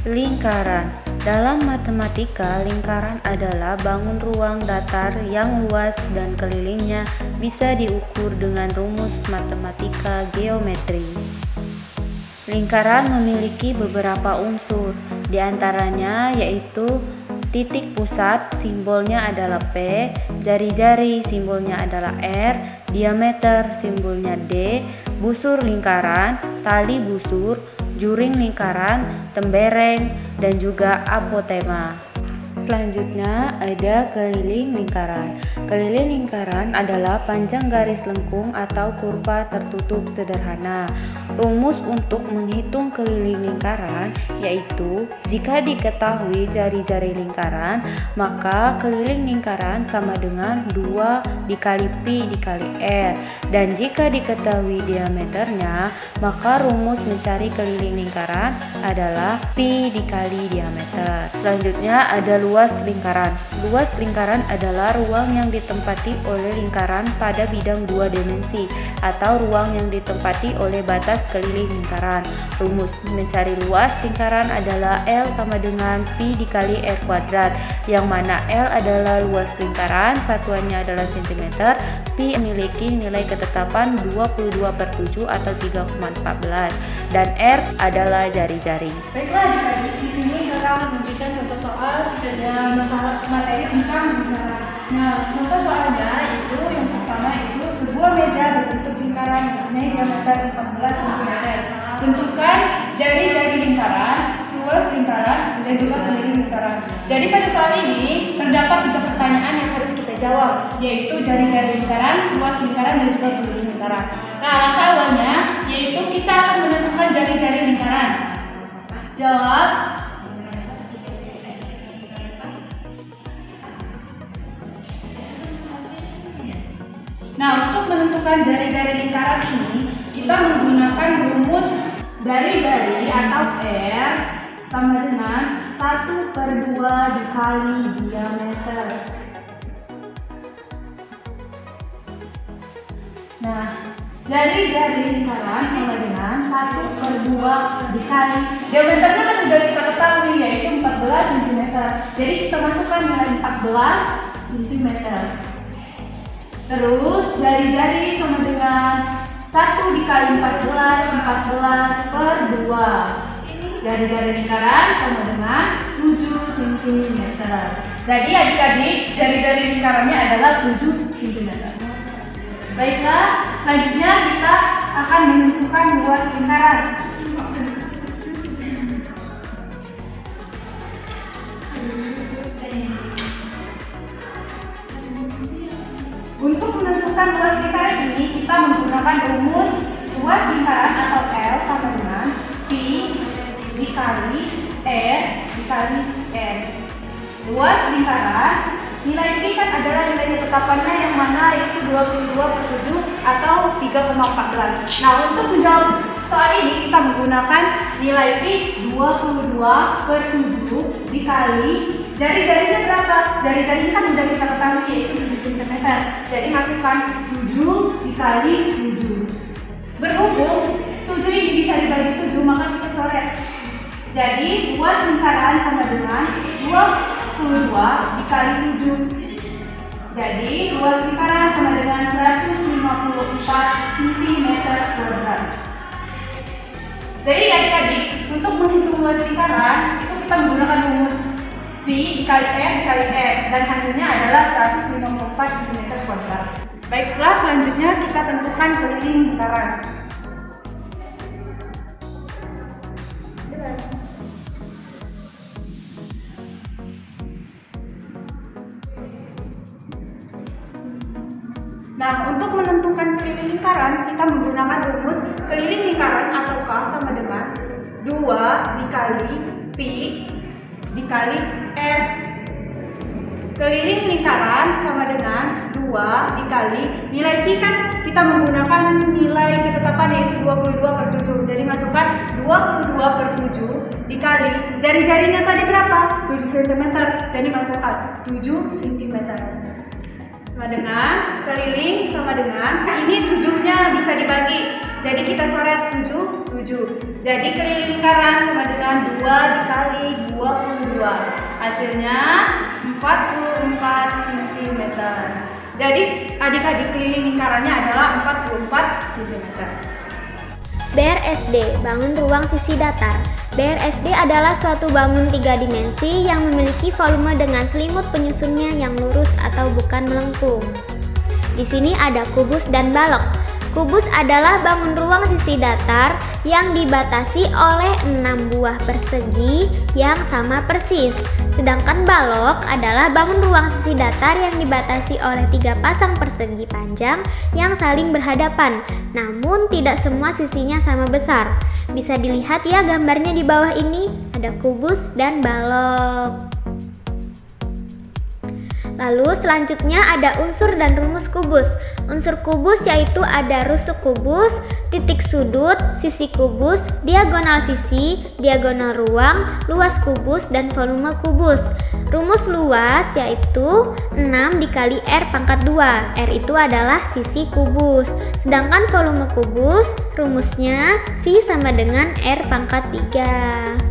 Lingkaran. Dalam matematika, lingkaran adalah bangun ruang datar yang luas dan kelilingnya bisa diukur dengan rumus matematika geometri. Lingkaran memiliki beberapa unsur, di antaranya yaitu titik pusat, simbolnya adalah P, jari-jari, simbolnya adalah R, diameter, simbolnya D, busur lingkaran, tali busur, juring lingkaran, tembereng, dan juga apotema. Selanjutnya ada keliling lingkaran. Keliling lingkaran adalah panjang garis lengkung atau kurva tertutup sederhana. Rumus untuk menghitung keliling lingkaran yaitu jika diketahui jari-jari lingkaran, maka keliling lingkaran sama dengan 2 dikali Pi dikali R. Dan jika diketahui diameternya, maka rumus mencari keliling lingkaran adalah Pi dikali diameter. Selanjutnya ada luas lingkaran. Luas lingkaran adalah ruang yang ditempati oleh lingkaran pada bidang 2 dimensi atau ruang yang ditempati oleh batas keliling lingkaran. Rumus mencari luas lingkaran adalah L sama dengan Pi dikali R kuadrat, yang mana L adalah luas lingkaran, satuannya adalah cm, Pi memiliki nilai ketetapan 22/7 atau 3,14, dan R adalah jari-jari. Baiklah adik-adik, di sini kakak memberikan contoh soal dan materi tentang lingkaran. Nah, contoh soalnya itu yang pertama itu sebuah meja berbentuk lingkaran dengan diameter 14 cm. Tentukan jari-jari lingkaran, luas lingkaran, dan juga keliling lingkaran. Jadi pada soal ini terdapat 3 pertanyaan yang harus kita jawab, yaitu jari-jari lingkaran, luas lingkaran, dan juga keliling lingkaran. Nah, langkah awalnya yaitu kita akan menentukan jari-jari lingkaran. Jawab. Nah, untuk menentukan jari-jari lingkaran ini, kita menggunakan rumus jari-jari atau R sama dengan 1/2 dikali diameter. Nah, jari-jari lingkaran sama dengan 1/2 dikali diameternya kan sudah kita ketahui yaitu 14 cm. Jadi kita masukkan nilai 14 cm. Terus jari-jari sama dengan 1 dikali 14 per 2. Jari-jari lingkaran sama dengan 7 cm. Jadi adik-adik, jari-jari lingkarannya adalah 7 cm. Baiklah, selanjutnya kita akan menentukan luas lingkaran. Untuk menentukan luas lingkaran ini, kita menggunakan rumus luas lingkaran atau L sama dengan Pi dikali R dikali S. Luas lingkaran, nilai Pi kan adalah nilai ketetapannya yang mana yaitu 22/7 atau 3,14. Nah, untuk menjawab soal ini kita menggunakan nilai Pi 22/7 dikali jari-jarinya berapa? Jari-jarinya kan sudah kita ketahui yaitu 7 cm. Jadi masukkan 7 dikali 7. Berhubung 7 ini bisa dibagi 7, maka kita coret. Jadi luas lingkaran sama dengan 22 dikali 7. Jadi luas lingkaran sama dengan 154 cm². Jadi adik-adik, untuk menghitung luas lingkaran itu kita menggunakan rumus Pi dikali R dikali R, dan hasilnya adalah 154 cm². Baiklah, selanjutnya kita tentukan keliling lingkaran. Nah, untuk menentukan keliling lingkaran, kita menggunakan rumus keliling lingkaran atau K sama dengan 2 dikali Pi dikali R. Keliling lingkaran sama dengan 2 dikali nilai Pi kan kita menggunakan nilai ketetapan yaitu 22/7. Jadi masukkan 22/7 dikali jari-jarinya tadi berapa? 7 cm. Jadi masukkan 7 cm. Sama dengan keliling sama dengan ini 7-nya bisa dibagi. Jadi kita coret 7 7. Jadi keliling lingkaran sama dengan 2 dikali 22. Hasilnya 44 cm. Jadi adik-adik keliling lingkarannya adalah 44 cm. BRSD, bangun ruang sisi datar. BRSD adalah suatu bangun 3 dimensi yang memiliki volume dengan selimut penyusunnya yang lurus atau bukan melengkung. Di sini ada kubus dan balok. Kubus adalah bangun ruang sisi datar yang dibatasi oleh 6 buah persegi yang sama persis. Sedangkan balok adalah bangun ruang sisi datar yang dibatasi oleh 3 pasang persegi panjang yang saling berhadapan, namun tidak semua sisinya sama besar. Bisa dilihat ya gambarnya di bawah ini, ada kubus dan balok. Lalu selanjutnya ada unsur dan rumus kubus. Unsur kubus yaitu ada rusuk kubus, titik sudut, sisi kubus, diagonal sisi, diagonal ruang, luas kubus, dan volume kubus. Rumus luas yaitu 6 dikali R pangkat 2. R itu adalah sisi kubus. Sedangkan volume kubus rumusnya V sama dengan R pangkat 3.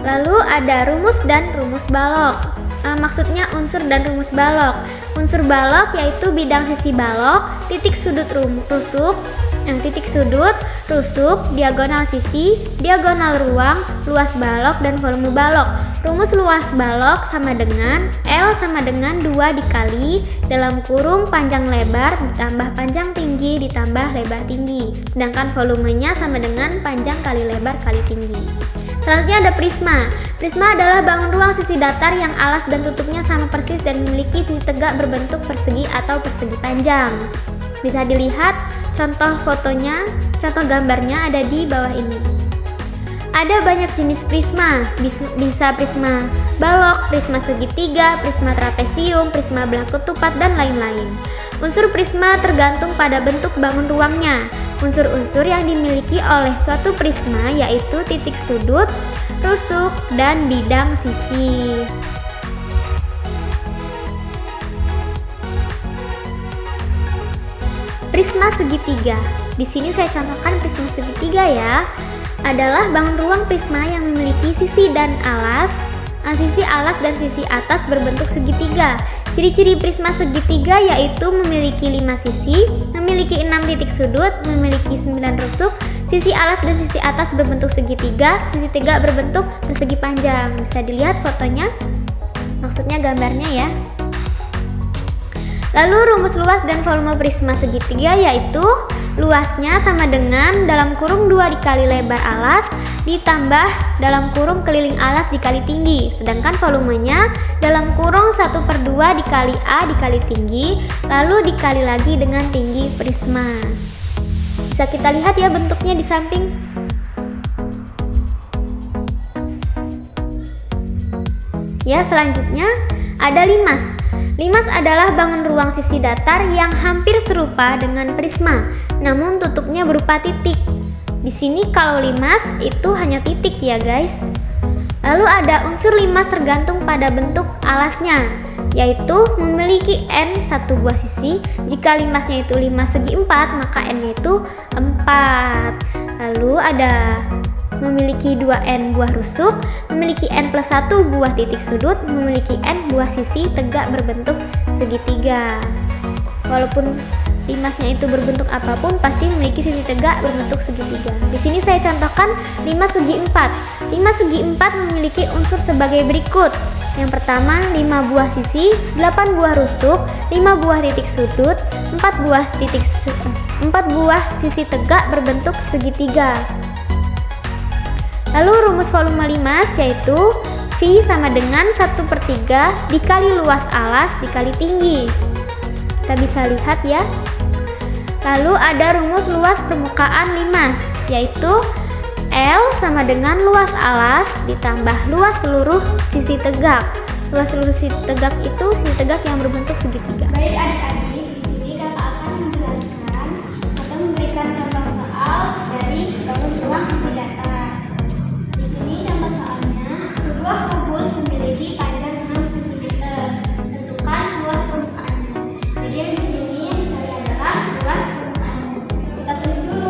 Lalu ada rumus dan rumus balok. Maksudnya unsur dan rumus balok. Unsur balok yaitu bidang sisi balok, titik sudut rusuk, titik sudut, rusuk, diagonal sisi, diagonal ruang, luas balok, dan volume balok. Rumus luas balok sama dengan L sama dengan 2 dikali dalam kurung panjang lebar ditambah panjang tinggi ditambah lebar tinggi. Sedangkan volumenya sama dengan panjang kali lebar kali tinggi. Selanjutnya ada prisma. Prisma adalah bangun ruang sisi datar yang alas dan tutupnya sama persis dan memiliki sisi tegak berbentuk persegi atau persegi panjang. Bisa dilihat contoh fotonya, contoh gambarnya ada di bawah ini. Ada banyak jenis prisma, bisa prisma balok, prisma segitiga, prisma trapesium, prisma belah ketupat, dan lain-lain. Unsur prisma tergantung pada bentuk bangun ruangnya. Unsur-unsur yang dimiliki oleh suatu prisma yaitu titik sudut, rusuk, dan bidang sisi. Prisma segitiga. Di sini saya contohkan prisma segitiga ya. Adalah bangun ruang prisma yang memiliki sisi dan alas, sisi alas dan sisi atas berbentuk segitiga. Ciri-ciri prisma segitiga yaitu memiliki 5 sisi, memiliki 6 titik sudut, memiliki 9 rusuk, sisi alas dan sisi atas berbentuk segitiga, sisi tegak berbentuk persegi panjang. Bisa dilihat fotonya, maksudnya gambarnya ya. Lalu rumus luas dan volume prisma segitiga yaitu luasnya sama dengan dalam kurung 2 dikali lebar alas ditambah dalam kurung keliling alas dikali tinggi. Sedangkan volumenya dalam kurung 1/2 dikali A dikali tinggi lalu dikali lagi dengan tinggi prisma. Bisa kita lihat ya bentuknya di samping. Ya, selanjutnya ada limas. Limas adalah bangun ruang sisi datar yang hampir serupa dengan prisma, namun tutupnya berupa titik. Di sini kalau limas itu hanya titik ya guys. Lalu ada unsur limas tergantung pada bentuk alasnya, yaitu memiliki N 1 buah sisi. Jika limasnya itu 5 segi 4, maka N-nya itu 4. Lalu ada memiliki 2N buah rusuk, memiliki N plus 1 buah titik sudut, memiliki N buah sisi tegak berbentuk segitiga. Walaupun limasnya itu berbentuk apapun, pasti memiliki sisi tegak berbentuk segitiga. Di sini saya contohkan 5 segi 4. 5 segi 4 memiliki unsur sebagai berikut. Yang pertama 5 buah sisi, 8 buah rusuk, 5 buah titik sudut, 4 buah sisi tegak berbentuk segitiga. Lalu rumus volume limas yaitu V sama dengan 1/3 dikali luas alas dikali tinggi. Kita bisa lihat ya. Lalu ada rumus luas permukaan limas yaitu L sama dengan luas alas ditambah luas seluruh sisi tegak. Luas seluruh sisi tegak itu sisi tegak yang berbentuk segitiga. Baik adik-adik, di sini kakak akan menjelaskan atau memberikan contoh soal dari bangun ruang sisi datar. Di sini contoh soalnya, sebuah kubus memiliki panjang 6 cm. Tentukan luas permukaannya. Jadi di sini yang dicari adalah luas permukaannya. Kita tulis dulu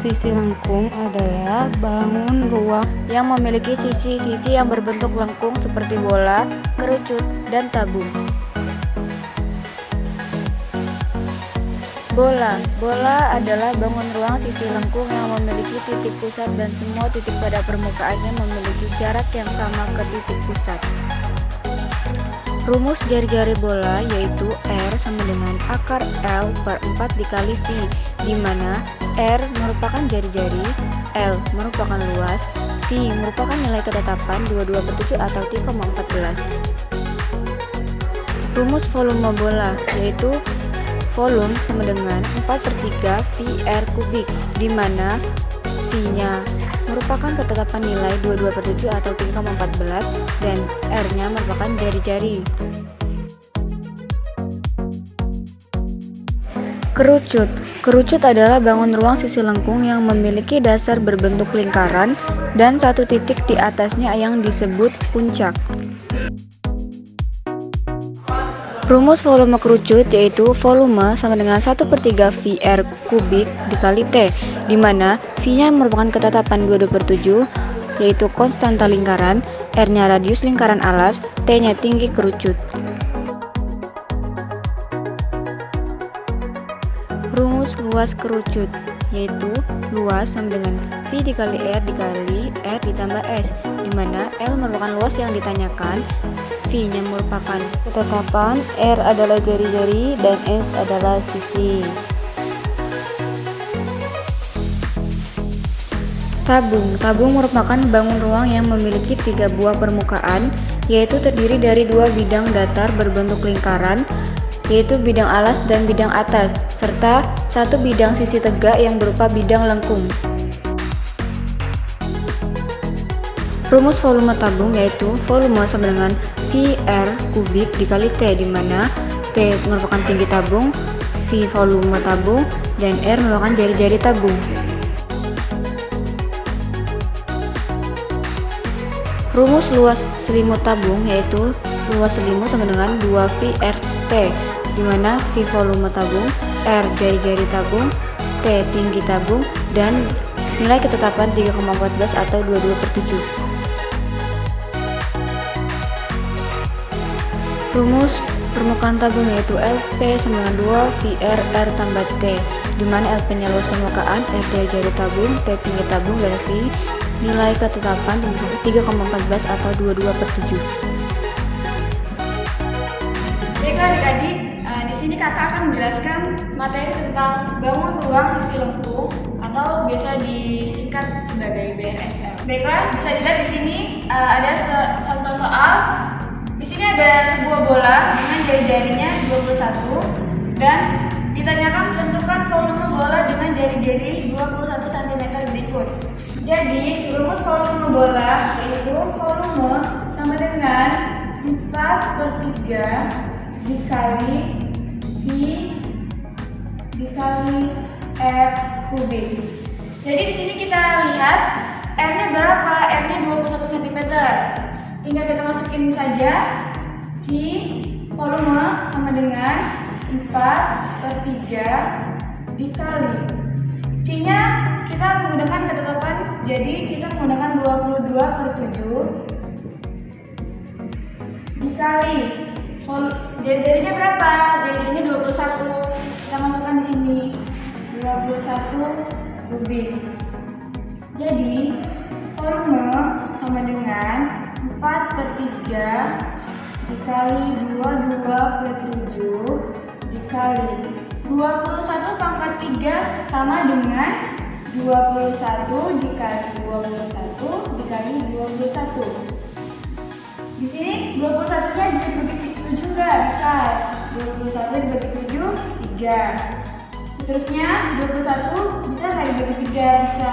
sisi lengkung adalah bangun ruang yang memiliki sisi-sisi yang berbentuk lengkung seperti bola, kerucut, dan tabung. Bola adalah bangun ruang sisi lengkung yang memiliki titik pusat dan semua titik pada permukaannya memiliki jarak yang sama ke titik pusat. Rumus jari-jari bola yaitu R sama dengan akar L per 4 dikali V, di mana R merupakan jari-jari, L merupakan luas, V merupakan nilai ketetapan 22/7 atau 3,14. Rumus volume bola yaitu volume sama dengan 4/3 VR kubik, di mana V-nya merupakan ketetapan nilai 22/7 atau 3,14 dan R-nya merupakan jari-jari. Kerucut adalah bangun ruang sisi lengkung yang memiliki dasar berbentuk lingkaran dan satu titik di atasnya yang disebut puncak. Rumus volume kerucut yaitu volume sama dengan 1/3 VR kubik dikali T, di mana V-nya merupakan ketetapan 22/7 yaitu konstanta lingkaran, R-nya radius lingkaran alas, T-nya tinggi kerucut. Rumus luas kerucut yaitu luas sama dengan V dikali R dikali R ditambah S, di mana L merupakan luas yang ditanyakan, V-nya merupakan ketetapan, R adalah jari-jari, dan S adalah sisi. Tabung merupakan bangun ruang yang memiliki 3 buah permukaan, yaitu terdiri dari 2 bidang datar berbentuk lingkaran, yaitu bidang alas dan bidang atas, serta 1 bidang sisi tegak yang berupa bidang lengkung. Rumus volume tabung yaitu volume sama dengan VR kubik dikali T, di mana T merupakan tinggi tabung, V volume tabung, dan R merupakan jari-jari tabung. Rumus luas selimut tabung yaitu luas selimut sama dengan 2VRT, di mana V volume tabung, R jari-jari tabung, T tinggi tabung, dan nilai ketetapan 3,14 atau 22/7. Rumus permukaan tabung yaitu LP sama dengan 2VRR tambah T, di mana LP-nya luas permukaan, R jari-jari tabung, T tinggi tabung, dan V nilai ketetapan 3,14 atau 22/7. Baiklah adik-adik, di sini kakak akan menjelaskan materi tentang bangun ruang sisi lengkung atau biasa disingkat sebagai BSR. Baiklah, bisa dilihat di sini ada contoh soal. Di sini ada sebuah bola dengan jari-jarinya 21 dan ditanyakan tentukan volume bola dengan jari-jari 21 cm berikut. Jadi, rumus volume bola yaitu volume sama dengan 4/3 dikali V dikali R kubik. Jadi di sini kita lihat R-nya berapa? R-nya 21 cm. Tinggal kita masukin saja V volume sama dengan 4/3 dikali V-nya kita menggunakan ketetapan, jadi kita menggunakan 22/7 dikali jari-jarinya berapa? Jari-jarinya 21. Kita masukkan di sini 21 kubik. Jadi volume sama dengan 4/3 dikali 22/7 dikali 21 pangkat 3 sama dengan 21 dikali 21 dikali 21. Di sini 21-nya bisa dibagi 7 nggak? Bisa. 21 dibagi 7, 3. Seterusnya 21 bisa nggak dibagi 3? Bisa.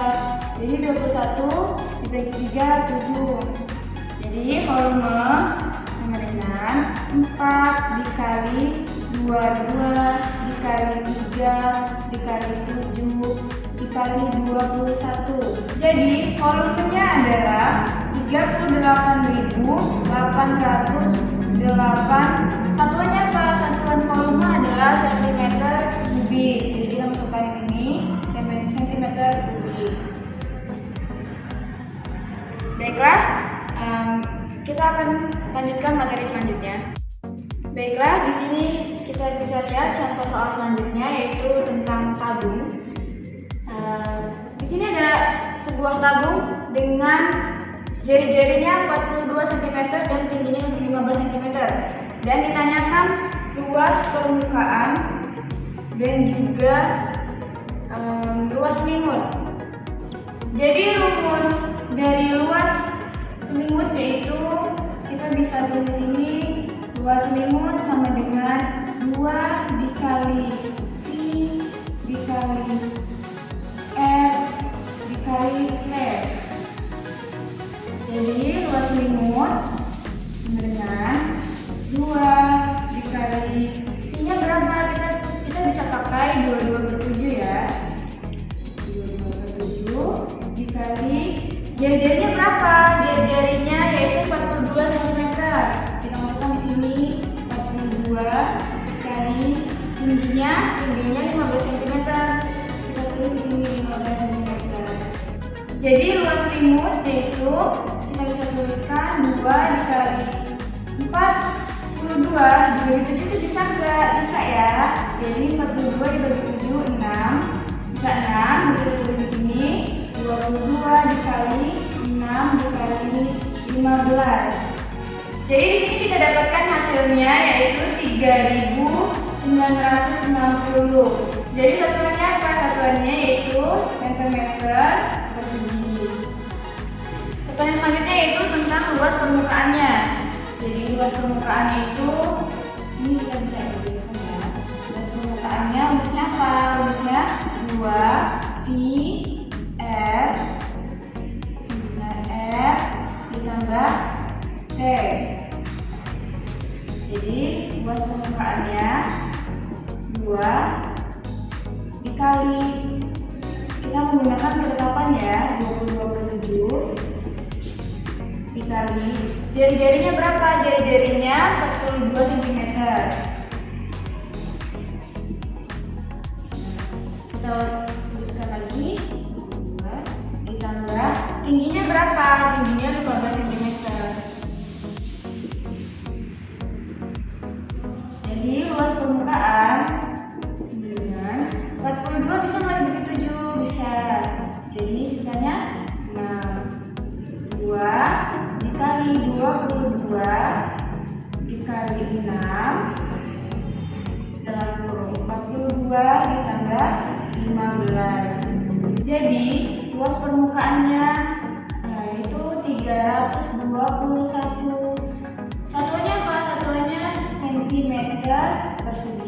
Jadi 21 dibagi 3, 7. Jadi volume sama dengan 4 dikali 22 dikali 3 dikali 7 dikali 21. Jadi volumenya adalah 38.808. Satuannya apa? Satuan volume adalah cm kubik. Jadi kita masukkan di sini cm kubik. Baiklah, kita akan lanjutkan materi selanjutnya. Baiklah, di sini kita bisa lihat contoh soal selanjutnya yaitu tentang tabung. Di sini ada sebuah tabung dengan jari-jarinya 42 cm dan tingginya 15 cm dan ditanyakan luas permukaan dan juga luas selimut. Jadi rumus dari luas selimut yaitu kita bisa tulis ini luas selimut sama dengan 2 dikali V dikali R dikali T. Jadi luas selimut sama dengan 2 dikali V-nya berapa? Kita bisa pakai 22/7 ya. 22/7 dikali jari-jarinya berapa? Jari-jarinya yaitu 42 cm. Kita masukkan di sini 42 dikali tingginya 15 cm. Kita tulis di sini 15 cm. Jadi luas selimut yaitu kita bisa tuliskan 2 dikali 42 dibagi 7 itu bisa enggak? Bisa ya. Jadi 42 dibagi 7 6. Bisa 6 kita tulis di sini 22 dikali 6 dikali 15. Jadi di sini kita dapatkan hasilnya yaitu 3.960. Jadi satuannya apa? Satuannya yaitu meter persegi. Pertanyaan selanjutnya yaitu tentang luas permukaannya. Jadi luas permukaannya itu ini kita bisa tuliskan ya. Luas permukaannya rumusnya apa? Rumusnya 2 V R ditambah T. Jadi luas permukaannya 2 dikali, kita menggunakan ketetapan ya, 22/7 dikali jari-jarinya berapa? Jari-jarinya 42 cm. Kita tuliskan lagi 2 ditambah tingginya berapa? Tingginya 15 cm. Jadi luas permukaan dengan 42 bisa nggak dibagi 7? Bisa. Jadi sisanya 6. 2 dikali 22 dikali 6 dalam kurung 42 ditambah 15. Jadi luas permukaannya itu 321. Satuannya apa? Satuannya cm persegi.